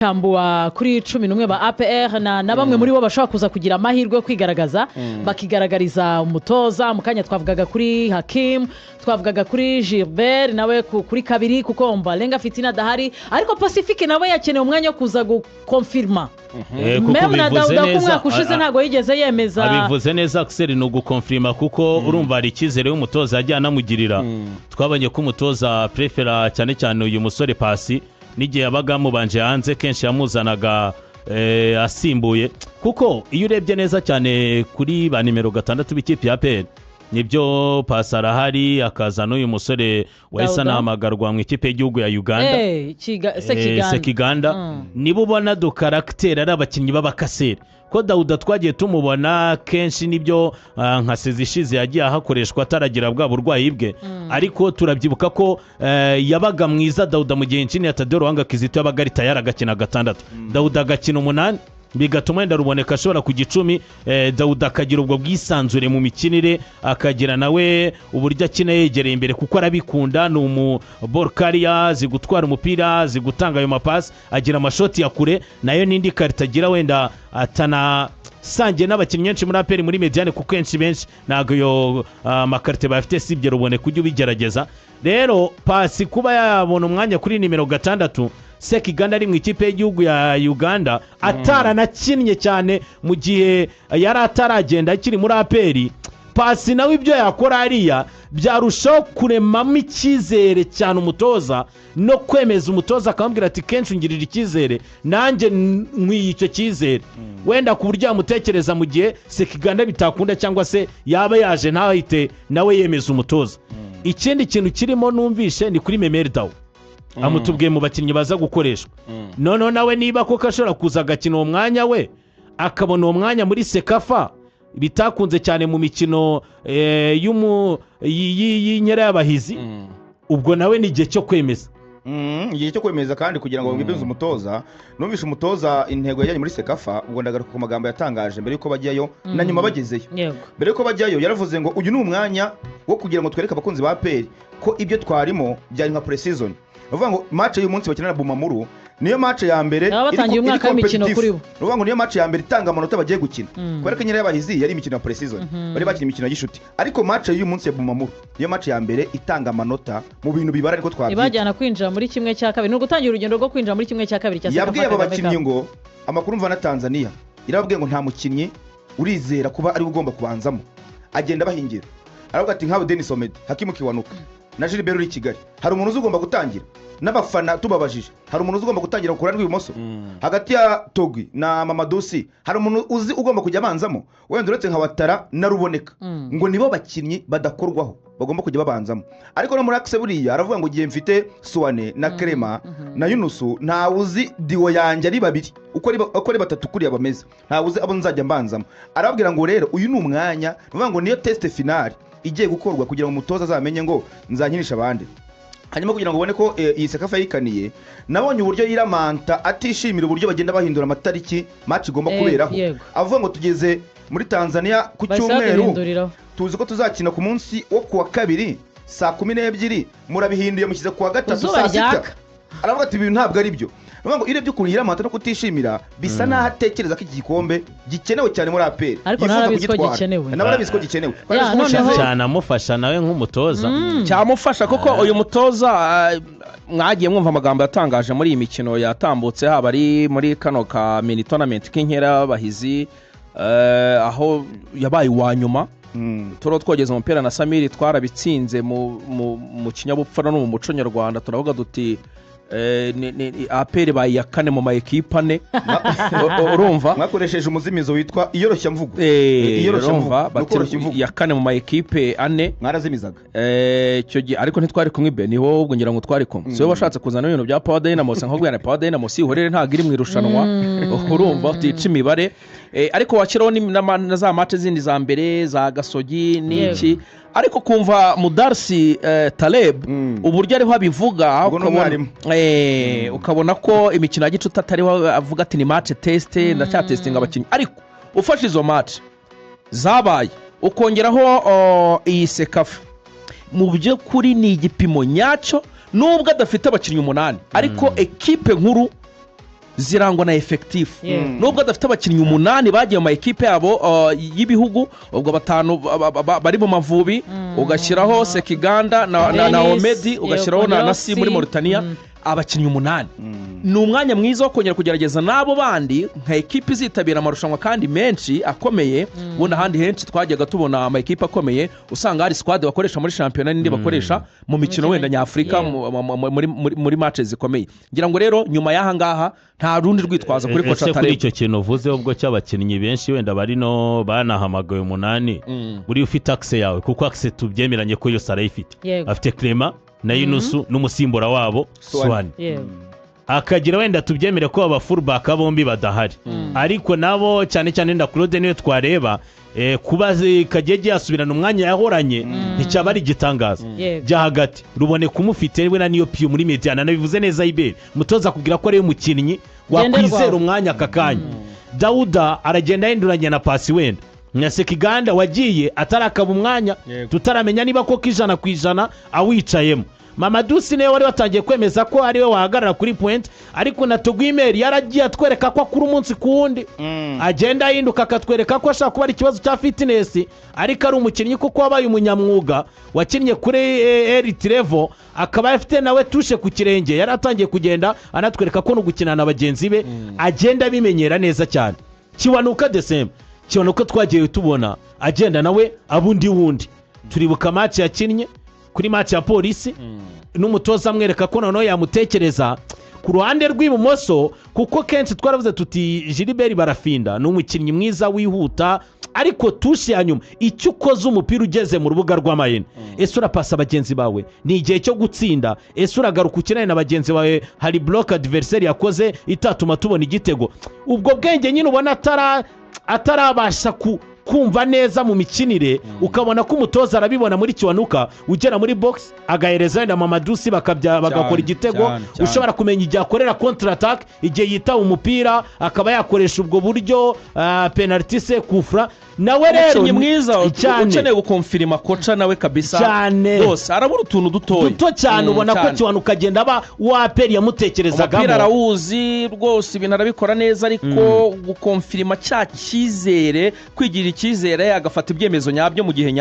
Kambuwa kuri 11 ba APR na bamwe muri bo bashobora kuza kugira amahirwe yo kwigaragaza bakigaragariza umutoza mukanya twavugaga kuri Hakim twavugaga kuri Gilbert nawe kuri kabiri kuko Ombalenga Fitina dahari ariko Pacifique nawe yakeneye umwanya wo kuza gukonfirma kuko bivuze neza kushize ntago yigeze yemeza abivuze neza Axel no gukonfirma kuko urumva ari ikizere y'umutoza ajyana amugirira twabanye ko umutoza prefera cyane cyane uyu musore Pasi n'igihe yabaga mubanje hanze kenshi yamuzanaga asimbuye kuko iyo urebye neza cyane kuri ba nimero 6 b'ikipe ya APR nibyo Pasara hari akazana uyu musore wahise nahamagarwa mu ikipe y'igihugu ya Uganda Sekiganda nibo ubona do caractère ari abakinnyi b'abakasere ko Dauda twagiye tumubona kenshi nibyo nka sezishize yagiye hakoreshwa ataragira bwa burwayi bwe ariko turabyibuka ko yabaga mwiza Dauda mu gihe nchini ya Tadeo Ruhanga Kizito yabaga ari tayari agakina 6 Dauda agakina 8 bigatuma wenda ruboneka ashobora ku gicumi Dauda akagira ubwo bwisanzure mu mikinire akagira nawe uburyo akina yegereye imbere kuko arabikunda ni ball carrier zigutwara umupira zigutanga ayo mapasi agira amashoti ya kure nayo nindi karita agira wenda atana sange n'abakinnyi benshi muri APR muri mediane kuko kenshi benshi nago yo makarite bafite sibye rubone kujya ubigerageza rero Pasi kuba yabona umwanya kuri nimero 6 Sekiganda ari mu ikipe y'igihugu ya Uganda ataranakinnye cyane mu gihe yari ataragenda akiri muri APR Pasi nawe ibyo yakora ariya byarushaho kuremamo icyizere cyane umutoza no kwemeza umutoza akambwira ati kenshi ungirira icyizere nanjye nkwiye icyo cyizere wenda ku buryo yamutekereza mu gihe Sekiganda bitakunda cyangwa se yaba yaje ntahite nawe yemeza umutoza ikindi kintu kirimo numvishe ni kuri Memerdaw amutubwiye mu bakinnyi baza gukoreshwa none nawe niba koko ashobora kuza agakina uwo mwanya we akabona uwo mwanya muri Sekafa bitakunze cyane mu mikino y'inyera y'abahizi ubwo nawe ni igihe cyo kwemeza igihe cyo kwemeza kandi kugira ngo bwibeze umutoza numvishe umutoza intego yajyanye muri Sekafa ubwo ndagaruka ku magambo yatangaje mbere yuko bajyayo na nyuma bagezeyo mbere yuko bajyayo yaravuze ngo uyu ni umwanya wo kugira ngo twereke abakunzi ba APR ko ibyo twarimo byari nka pre-season bavuga ngo match y'uyu munsi bakinana Bumamuru niyo match ya mbere iri umwaka w'imikino kuri bo bavuga ngo niyo match ya mbere itanga amanota bagiye gukina kubera ko nyine y'abahizi yari imikino ya pre-season bari bakina imikino y'ishuti ariko match y'uyu munsi ya Bumamuru niyo match ya mbere itanga amanota mu bintu bibara ariko twabyita ibajyana kwinjira muri kimwe cya kabiri no gutangira urugendo rwo kwinjira muri kimwe cya kabiri cya Sekafa yabwiye aba bakinnyi ngo amakuru mva na Tanzania irabwiye ngo nta mukinnyi urizera kuba ari ugomba kubanzamo agenda bahingira aravuga ati nk'abo Denis Omedi Hakimu Kiwanuka na Gilbert uri Kigali hari umuntu uzugomba gutangira n'abafana tubabajije hari umuntu uzugomba gutangira ku ruhande rw'ibumoso hagati ya Togwi na Mamadusi hari umuntu uzi ugomba kujya abanzamo wenda uretse nka Watara na Ruboneka ngo nibo bakinnyi badakorwaho bagomba kujya babanzamo ariko no muri Axe buriya aravuga ngo giye mfite Suwane na Krema na Yunusu nta uzi diwo yanjye ari babiri uko ari batatu kuri abameze nta uzi abo nzajya mbanzamo arababwira ngo rero uyu ni umwanya bavuga ngo niyo test finale igiye gukorwa kugira ngo umutoza azamenye ngo nzanyinisha abandi hanyuma kugira ngo ubone ko iyi Sekafa yikaniye nabonye uburyo yiramanta atishimira uburyo bagenda bahindura amatariki match igomba kuberaho avuga ngo tugeze muri Tanzania ku cyumweru tuzi ko tuzakina ku munsi wo kuwa kabiri saa 12 murabihinduye mukize kuwa gatatu saa 6 aravuga ati ibintu ntabwo ari byo bavuga ngo irebye ukuntu yiramanta no kutishimira bisa naho atekereza ko iki gikombe gikenewe cyane muri APR ariko narabisiko gikenewe cyane amufasha nawe nk'umutoza cyamufasha kuko uyu mutoza mwagiye mwumva amagambo yatangaje muri iyi mikino yatambutse haba ari muri kano ka mini tournament k'inkera bahizi aho yabaye wa nyuma turo twogeza umupira na Samiri twarabitsinze mu kinyabupfura no mu muco nyarwanda turavuga duti APR bayakane mu ma equipe ane urumva mwakoresheje umuzimizo witwa iyoroshya mvugo yakane mu ma equipe ane mwarazimizaga cyo ariko ntitwari kumwe be niho ubwo ngira ngo twari kumwe so washatse kuzana ibintu bya Power Dynamo nk'ubwo Power Dynamo ihorere ntago iri mu irushanwa urumva utica imibare ariko wakiraho na za match zindi za mbere za Gasogi niki ariko kumva Mudarsi Taleb uburyo ariho abivuga ukabona ko imikino ya gicuti atariho avuga ati ni match test ndacyatestinga abakinnyi ariko ufashe izo match zabaye ukongeraho iyi Sekafa mu byo kuri ni igipimo nyacyo nubwo adafite abakinnyi 8 ariko equipe nkuru zirangwa na efekitifu Yeah. nubwo adafite abakinnyi 8 bagiye mu makipe yabo y'ibihugu ubwo 5 bari mu Mavubi ugashyiraho Sekiganda na Omedi ugashyiraho na Si muri Mauritania abakinnyi 8 ni umwanya mwiza wo kongera kugerageza n'abo bandi nka ekipe izitabira amarushanwa kandi menshi akomeye ubona ahandi henshi twajyaga tubona ama ekipe akomeye usanga hari squad bakoresha muri shampiyona n'indi bakoresha mu mikino wenda nyafurika muri matches zikomeye ngira ngo rero nyuma y'aha ngaha nta rundi rwitwaza kuri kocha kuri Tarek icyo kintu uvuze ubwo cy'abakinnyi benshi wenda bari no banahamagaye 8 buri ufite access yawe kuko access tubyemeranye ko yose arayifite Yego. afite Clement na Yunusu n'umusimbura wabo Swan Yego. akagira wenda tubyemere ko aba fullback bombi badahari ariko nabo cyane cyane nda Claude niyo twareba kuba Kagege yasubirana umwanya yahoranye nticyaba ari igitangaza Yego. jya hagati rubone kumufite we na niyo piyo muri mediana nabivuze neza Iberi mutoza kugira ko ari umukinnyi wakwizera umwanya akakanya Dauda aragenda yinduranya na pasi wenda Sekiganda wagiye atarakaba umwanya tutaramenya niba koko 100% awicayemo Mamadou Sine wari watangiye kwemeza ko ari we wahagarara kuri point ariko na Togwimeri yaragiye atwereka ko kuri umunsi kuwundi agenda yinduka akatwereka ko ashaka kuba ari ikibazo cya fitness ariko ari umukinnyi kuko wabaye umunyamwuga wakinnye kuri elite level akaba afite nawe tushe ku kirenge yaratangiye kugenda anatwereka ko no gukina na bagenzi be agenda bimenyera neza cyane Kiwanuka December Kiwanuka twagiye tubona agenda nawe abundi wundi turibuka match yakinnye kuri match ya polisi n'umutoza amwereka ko noneho yamutekereza ku ruhande rw'ibumoso kuko kenshi twaravuze tuti Gilbert Barafinda ni umukinnyi mwiza wihuta ariko tushi ya nyuma icyo ukoze umupira ugeze mu rubuga rw'amayene ese urapasa abagenzi bawe ni igihe cyo gutsinda ese uragaruka ukinane na bagenzi bawe hari block adversaire yakoze itatuma tubona igitego ubwo bwenge nyine ubona atarabasha kumva neza mu mikinire ukabona ko umutoza arabibona muri Kiwanuka ugera muri box agahereza wenda Mamadou Si bagakora igitego ushobora kumenya igihe akorera counter attack igihe yita umupira akaba yakoresha ubwo buryo penalty se kufra nawe rero ni mwiza ukeneye gukonfirma kocha nawe kabisa cyane bose arabura utuntu duto cyane ubona ko Kiwanuka agenda ba waperi yamutekerezagamo umupira arawuzi rwose ibintu arabikora neza ariko gukonfirma cya cyizere kwigira icyizere agafata ibyemezo nyabyo mu gihe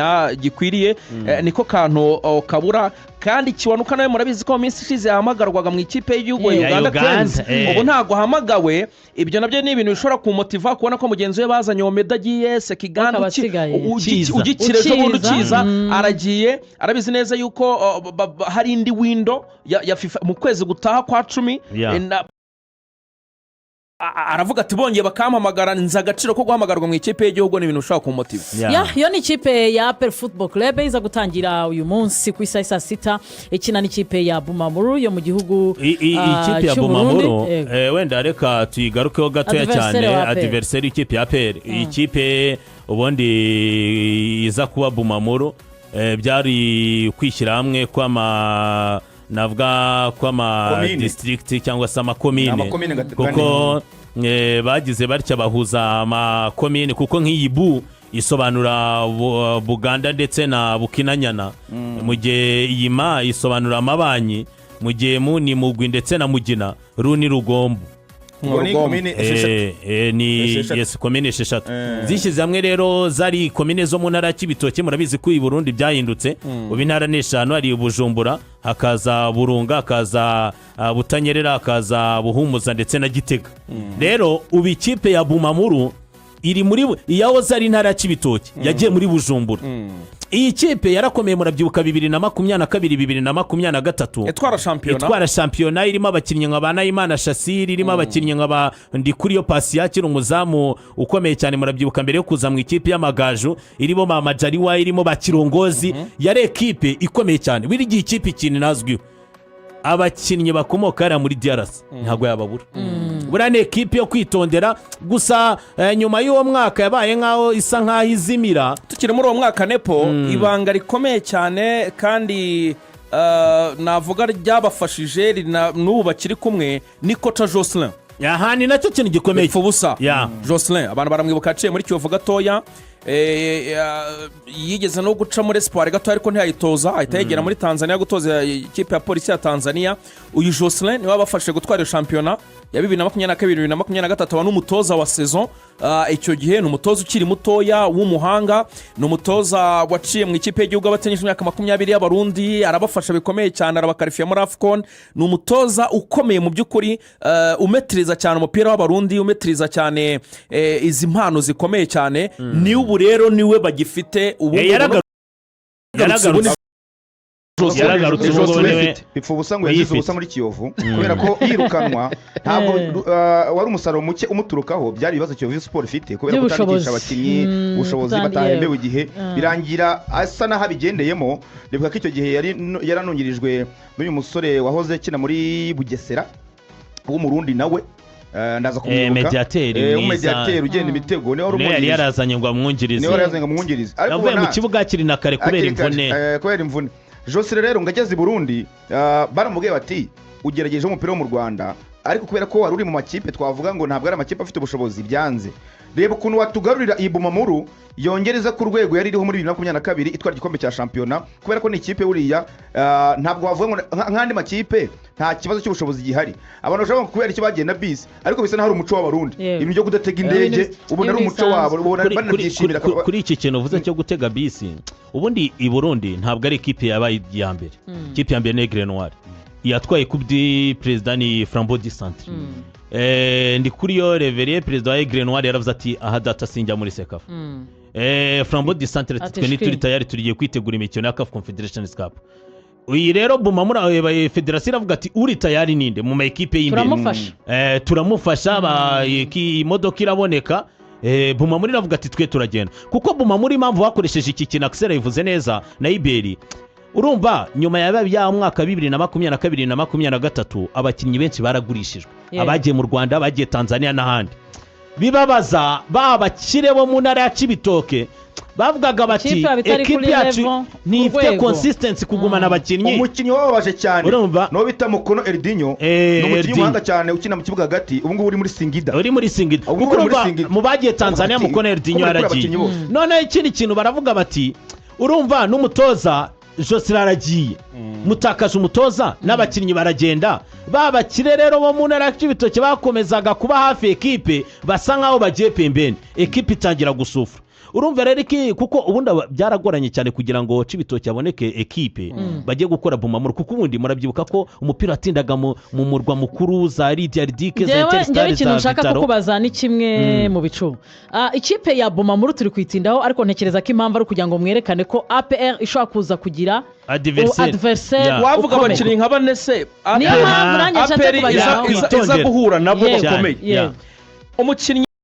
gikwiriye niko kantu kabura kandi Kiwanuka nawe murabizi ko mu minsi ishize yahamagarwaga mu ikipe y'igihugu ya Uganda Cranes ubu ntago hamagawe ibyo nabyo ni ibintu bishobora kumumotiva kubona ko mugenzi we bazanye Omeda agiye Sekiganda ugikireje ubundi ukiza aragiye arabizi neza yuko hari indi window ya FIFA mu kwezi gutaha kwa 10 aravuga ati bongeye bakampamagara nza agaciro ko guhamagarwa mu ikipe y'igihugu n'ibintu ushaka kumumotiva yo ni ikipe ya APR Football Club iza gutangira uyu munsi ku isaha 6 ikina n'ikipe ya Bumamuru yo mu gihugu ikipe ya Bumamuru wenda reka tuyigarukeho gatoya cyane adversaire ikipe ya APR ikipe ubundi iza kuba Bumamuru byari kwishyira hamwe navuga kwama district cyangwa se amakomine kuko bagize batya bahuza amakomine kuko nk'iyi isobanura Buganda ndetse na Bukinanyana mu gihe iyima isobanura amabanyi mu gihe ni Mugwi ndetse na Mugina Runi Rugombo komine 6 zishyize hamwe rero zari komine zo mu ntara y'Ibitoke murabizi ko i Burundi byahindutse ubu intara n'eshanu hari Bujumbura hakaza Burunga hakaza Butanyerera hakaza Buhumuza ndetse na Gitega rero ubu ikipe ya Bumamuru iri muri iyahoze ari intara y'Ibitoke yagiye muri Bujumbura iyi kipe yarakomeye murabyibuka 2022-2023 itwara shampiyona irimo abakinnyi nka Banayimana Shasiri irimo abakinnyi nka Ndikuriyo Pasiakira umuzamu ukomeye cyane murabyibuka mbere yo kuza mu ikipe y'Amagaju irimo Mama Jariwa irimo Bakirongozi yari ekipe ikomeye cyane biri gihe ikipe ikintu nazwiho abakinnyi bakomoka ara muri DRC ntago yababura burane ekipe yo kwitondera gusa nyuma y'uwo mwaka yabaye nkaho isa nkaho izimira tukiri muri uwo mwaka nepo ibanga rikomeye cyane kandi navuga ryabafashije n'ubu bakiri kumwe ni kocha Jocelyn ni nacyo kintu gikomeye Fubusa Jocelyn abantu baramwibuka aciye muri Kiyovu gatoya yigeze no guca muri Espoir gato ariko ntiyayitoza ahita yegera muri Tanzania gutoza ikipe ya polisi ya Tanzania uyu Jocelyn niwe wabafashije gutwara shampiyona ya 2022-2023 aba n'umutoza wa saison. Icyo gihe ni umutoza ukiri mutoya w'umuhanga, ni umutoza waciye mu ikipe y'igihugu abatanyije imyaka 20 y'abarundi, arabafasha bikomeye cyane, arabakarifiya muri AFCON. Ni umutoza ukomeye mu by'ukuri, umetiriza cyane umupira w'abarundi, umetiriza cyane izi mpano zikomeye cyane. Ni ubu rero niwe bagifite ubu yaragarutse ubwo niwe bipfa ubusa ngo yagize ubusa muri Kiyovu kubera ko yirukanwa ntabwo wari umusaruro muke umuturukaho, byari ibibazo Kiyovu Sport ifite kubera kutandikisha abakinnyi, ubushobozi batahembewe igihe birangira asa naho abigendeyemo. Nibuka ko icyo gihe yaranungirijwe n'uyu musore wahoze kina muri Bugesera w'umurundi nawe ndaza kumwibuka mediateur ugenda imitego niwe yari yarazanye ngo amwungirize ariko mu kibuga akiri na kare kubera imvune. Josire rero ngageze i Burundi baramubwiye bati ugerageje umupira wo mu Rwanda, ariko kubera ko wari uri mu makipe twavuga ngo ntabwo ari amakipe afite ubushobozi byanze. Reba ukuntu watugarurira iyi Bumamuru yongereza ku rwego yari iriho muri 2022 itwara igikombe cya shampiyona, kubera ko ni ikipe uriya ntabwo wavuga ngo nk'andi makipe nta kibazo cy'ubushobozi gihari. Abantu bashaka kubera icyo bagiye na bisi, ariko bisa naho ari umuco w'abarundi ibintu byo kudatega indege, ubona ari umuco wabo, ubona banabyishimira. Kuri iki kintu uvuze cyo gutega bisi, ubundi i Burundi ntabwo ari ikipe yabaye ya mbere. Ikipe ya mbere ni Aigle Noir yatwaye kubdi president ni Flambeau du Centre. Ndi kuri yo Reverie president wa Aigle Noir yaravuze ati aha data sinjya muri Sekafa. Flambeau du Centre twe ni turi tayari turigiye kwitegura imikino ya CAF Confederation Cup. Uyi rero Bumamuru federasiyo iravuga ati uri tayari ninde mu makipe y'imbere turamufasha imodoka iraboneka. Bumamuru iravuga ati twe turagenda, kuko Bumamuru impamvu bakoresheje iki kintu Axel yivuze neza na Iberi. Urumva nyuma ya mwaka 2022 na 2023 abakinnyi benshi baragurishijwe, abagiye mu Rwanda, abagiye Tanzania n'ahandi. Bibabaza babakire bo mu ntara ya Cibitoke bavugaga bati ekipe yacu nifite consistency kugumana abakinnyi. Umukinnyi wababaje cyane no bita Mukono Erdinho, n'umukinnyi w'umuhanga cyane ukina mu kibuga hagati, ubu ngubu uri muri Singida. Kuko mu bagiye Tanzania Mukono Erdinho yaragiye. None ikindi kintu baravuga bati urumva n'umutoza Josire aragiye, mutakaje umutoza n'abakinnyi baragenda. Babakire rero bo mu ntara ya Cibitoke bakomezaga kuba hafi ekipe basa nkaho bagiye pembeni, ekipe itangira gusufura. Urumva rero iki kuko ubundi byaragoranye cyane kugira ngo Cibitoke aboneke ekipe bagiye gukora Bumamuru, kuko ubundi murabyibuka ko umupira atindaga mu murwa mukuru za Lydia Ridike za Interstar za nshaka kukubaza ni kimwe mu bicu. Ikipe ya Bumamuru turi kwitindaho, ariko ntekereza ko impamvu ari kugira ngo mwerekane ko APR ishobora kuza kugira adversaire wavuga abakinnyi nka bane se niyo mpamvu nanjye nshatse kubagira iza guhura nabo bakomeye umukinnyi